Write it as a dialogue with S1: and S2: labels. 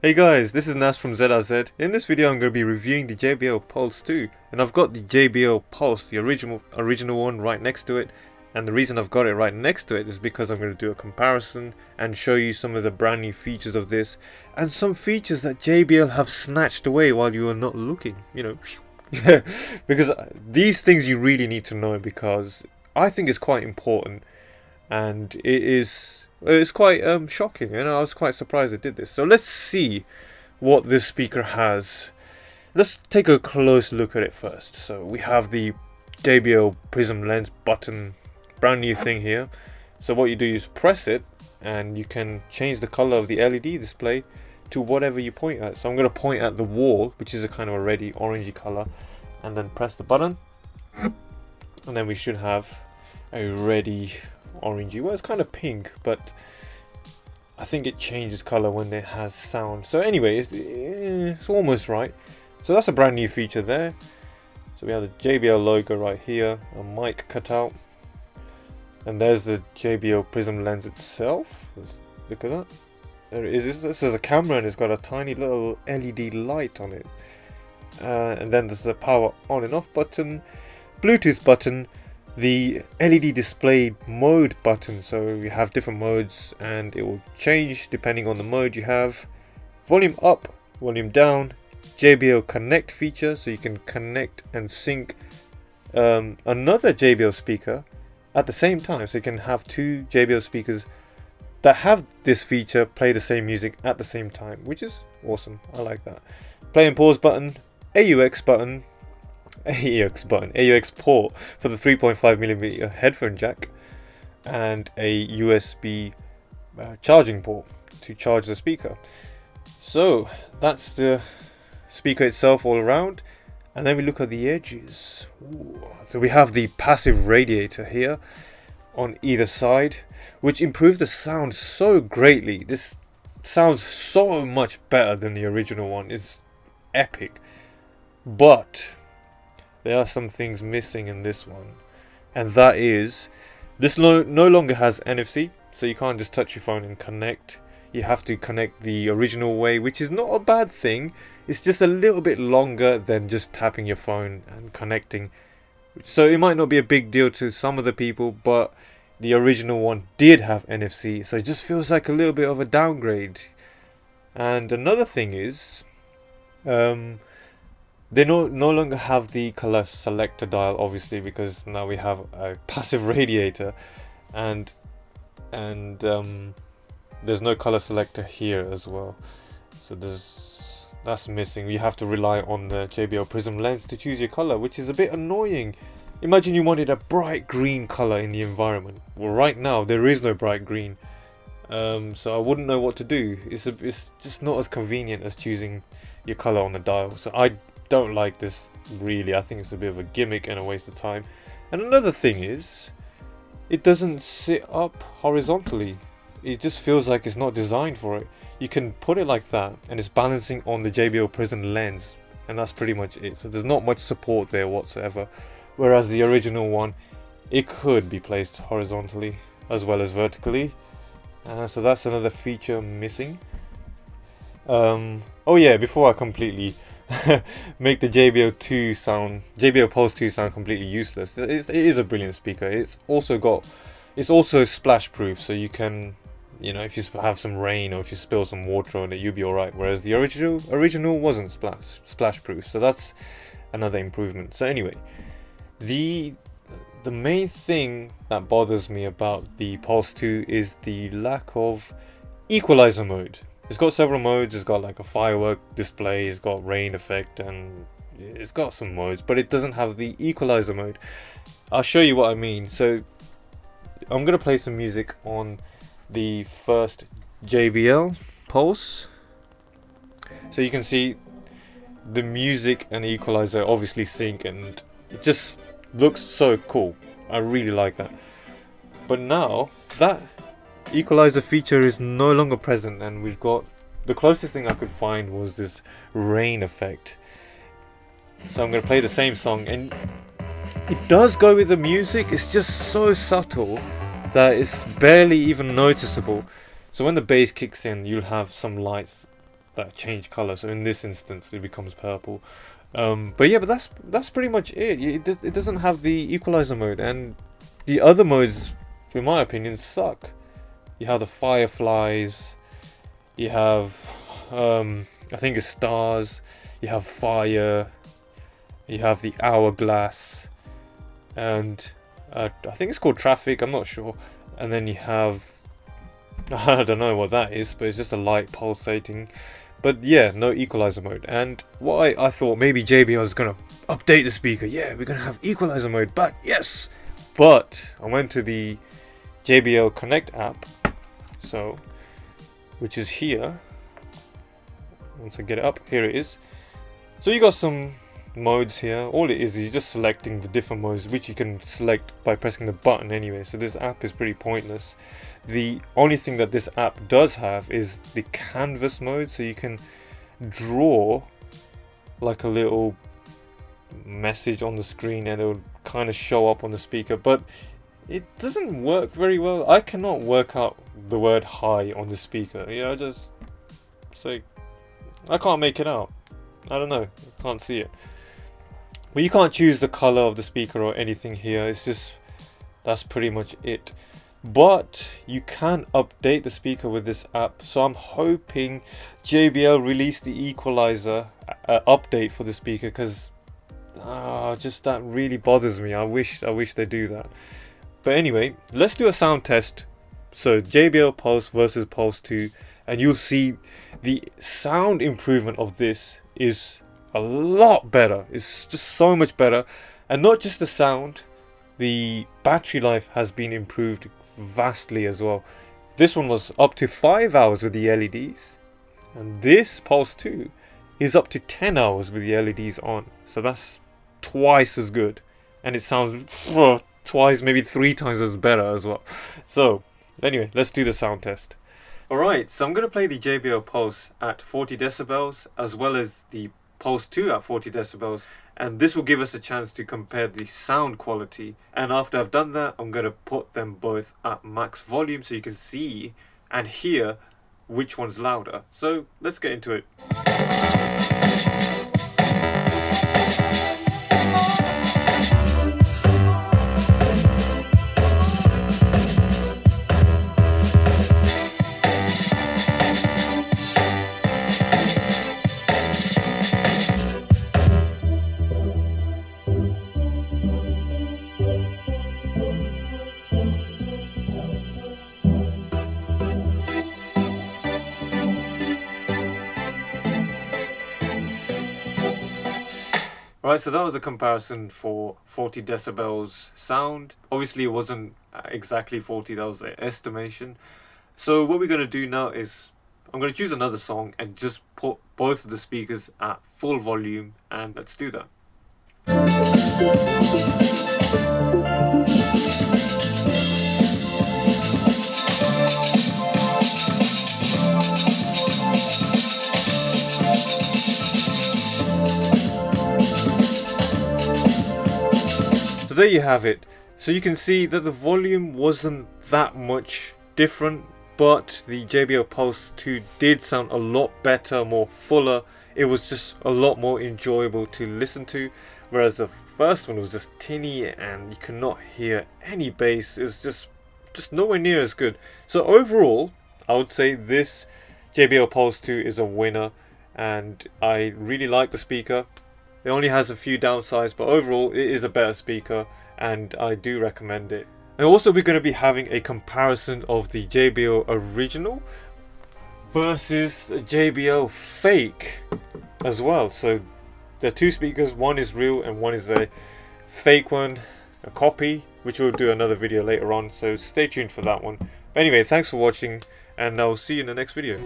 S1: Hey guys, this is Nas from ZRZ. In this video I'm going to be reviewing the JBL Pulse 2, and I've got the JBL Pulse, the original one, right next to it. And the reason I've got it right next to it is because I'm going to do a comparison and show you some of the brand new features of this and some features that JBL have snatched away while you are not looking, because these things you really need to know, because I think it's quite important, and it's quite shocking. I was quite surprised it did this. So let's see what this speaker has. Let's take a close look at it first. So we have the JBL Prism Lens button, brand new thing here. So what you do is press it and you can change the color of the LED display to whatever you point at. So I'm going to point at the wall, which is a kind of a reddy orangey color, and then press the button, and then we should have a reddy orangey, well, it's kind of pink, but I think it changes color when it has sound. So anyway, it's almost right. So that's a brand new feature there. So we have the JBL logo right here, a mic cutout, and there's the JBL Prism lens itself. Let's look at that. There it is. This is a camera and it's got a tiny little LED light on it, and then there's a power on and off button, Bluetooth button, the LED display mode button. So you have different modes and it will change depending on the mode you have. Volume up, volume down, JBL Connect feature, so you can connect and sync another JBL speaker at the same time. So you can have two JBL speakers that have this feature play the same music at the same time, which is awesome. I like that. Play and pause button, AUX button, AUX port for the 3.5mm headphone jack, and a USB charging port to charge the speaker. So that's the speaker itself all around, and then we look at the edges. Ooh. So we have the passive radiator here on either side, which improved the sound so greatly. This sounds so much better than the original one. It's epic, but there are some things missing in this one, and that is this no longer has NFC, so you can't just touch your phone and connect. You have to connect the original way, which is not a bad thing. It's just a little bit longer than just tapping your phone and connecting. So it might not be a big deal to some of the people, but the original one did have NFC, so it just feels like a little bit of a downgrade. And another thing is, they no longer have the color selector dial, obviously, because now we have a passive radiator, and there's no color selector here as well. So that's missing. You have to rely on the JBL Prism lens to choose your color, which is a bit annoying. Imagine you wanted a bright green color in the environment. Well, right now there is no bright green, so I wouldn't know what to do. It's just not as convenient as choosing your color on the dial. So I don't like this, really. I think it's a bit of a gimmick and a waste of time. And another thing is, it doesn't sit up horizontally. It just feels like it's not designed for it. You can put it like that and it's balancing on the JBL Prism lens, and that's pretty much it. So there's not much support there whatsoever, whereas the original one, it could be placed horizontally as well as vertically. So that's another feature missing. Oh yeah, before I completely make the JBL Pulse 2 sound completely useless, it is a brilliant speaker. It's also splash proof, so you can, if you have some rain or if you spill some water on it, you'll be alright, whereas the original wasn't splash proof. So that's another improvement. So anyway, the main thing that bothers me about the Pulse 2 is the lack of equalizer mode. It's got several modes. It's got like a firework display, it's got rain effect, and it's got some modes, but it doesn't have the equalizer mode. I'll show you what I mean. So I'm going to play some music on the first JBL Pulse. So you can see the music and the equalizer obviously sync, and it just looks so cool. I really like that. But now that equalizer feature is no longer present, and we've got, the closest thing I could find was this rain effect. So I'm going to play the same song, and it does go with the music. It's just so subtle that it's barely even noticeable. So when the bass kicks in, you'll have some lights that change color. So in this instance, it becomes purple. But yeah, but that's pretty much it. It doesn't have the equalizer mode, and the other modes, in my opinion, suck. You have the fireflies. You have, I think it's stars. You have fire. You have the hourglass, and I think it's called traffic. I'm not sure. And then you have, I don't know what that is, but it's just a light pulsating. But yeah, no equalizer mode. And what I thought maybe JBL is gonna update the speaker. Yeah, we're gonna have equalizer mode back. Yes. But I went to the JBL Connect app, so which is here. Once I get it up, here it is. So you got some modes here. All it is just selecting the different modes, which you can select by pressing the button anyway. So this app is pretty pointless. The only thing that this app does have is the canvas mode, so you can draw like a little message on the screen and it'll kind of show up on the speaker, but it doesn't work very well. I cannot work out the word hi on the speaker. Yeah, I can't make it out. I don't know, I can't see it. But you can't choose the color of the speaker or anything here. It's just, that's pretty much it. But you can update the speaker with this app, so I'm hoping JBL release the equalizer update for the speaker, because just that really bothers me. I wish they do that. But anyway, let's do a sound test. So JBL Pulse versus Pulse 2, and you'll see the sound improvement of this is a lot better. It's just so much better. And not just the sound, the battery life has been improved vastly as well. This one was up to 5 hours with the LEDs, and this Pulse 2 is up to 10 hours with the LEDs on. So that's twice as good, and it sounds twice, maybe 3 times as better as well. So anyway, let's do the sound test. Alright, so I'm going to play the JBL Pulse at 40 decibels as well as the Pulse 2 at 40 decibels, and this will give us a chance to compare the sound quality. And after I've done that, I'm going to put them both at max volume so you can see and hear which one's louder. So let's get into it. Alright, so that was a comparison for 40 decibels sound. Obviously it wasn't exactly 40, that was an estimation. So what we're going to do now is I'm going to choose another song and just put both of the speakers at full volume, and let's do that. So there you have it. So you can see that the volume wasn't that much different, but the JBL Pulse 2 did sound a lot better, more fuller. It was just a lot more enjoyable to listen to, whereas the first one was just tinny and you could not hear any bass. It was just nowhere near as good. So overall, I would say this JBL Pulse 2 is a winner, and I really like the speaker. It only has a few downsides, but overall it is a better speaker and I do recommend it. And also we're going to be having a comparison of the JBL original versus JBL fake as well. So there are two speakers, one is real and one is a fake one, a copy, which we'll do another video later on, so stay tuned for that one. But anyway, thanks for watching and I'll see you in the next video.